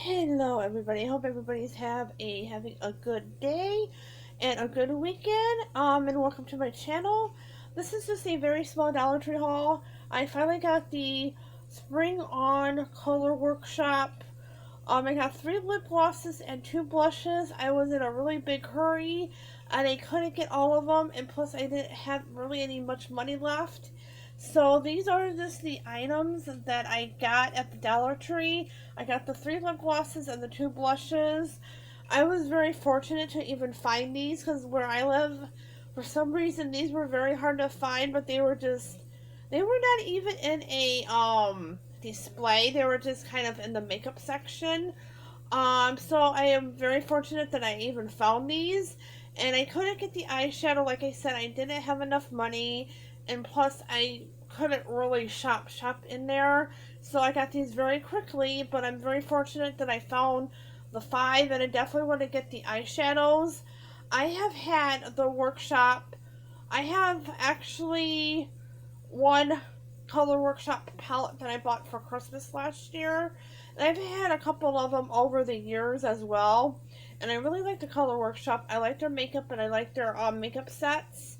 Hello everybody. I hope everybody's having a good day and a good weekend. And welcome to my channel. This is just a very small Dollar Tree haul. I finally got the Spring On Color Workshop. I got 3 lip glosses and 2 blushes. I was in a really big hurry and I couldn't get all of them, and plus I didn't have really any much money left. So these are just the items that I got at the Dollar Tree. I got the 3 lip glosses and the 2 blushes. I was very fortunate to even find these because where I live, for some reason, these were very hard to find, but they were not even in a display. They were just kind of in the makeup section. So I am very fortunate that I even found these. And I couldn't get the eyeshadow, like I said, I didn't have enough money, and plus I couldn't really shop in there. So I got these very quickly, but I'm very fortunate that I found the 5, and I definitely want to get the eyeshadows. I have had the workshop. I have actually one Color Workshop palette that I bought for Christmas last year. And I've had a couple of them over the years as well. And I really like the Color Workshop. I like their makeup and I like their makeup sets.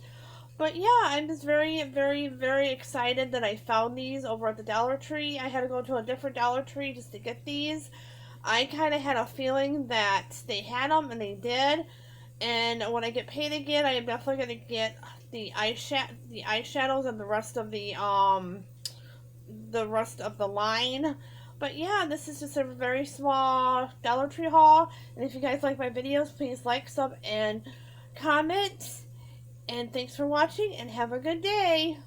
But yeah, I'm just very, very, very excited that I found these over at the Dollar Tree. I had to go to a different Dollar Tree just to get these. I kind of had a feeling that they had them, and they did. And when I get paid again, I am definitely going to get the eyeshadows and the rest of the line. But yeah, this is just a very small Dollar Tree haul. And if you guys like my videos, please like, sub, and comment. And thanks for watching, and have a good day.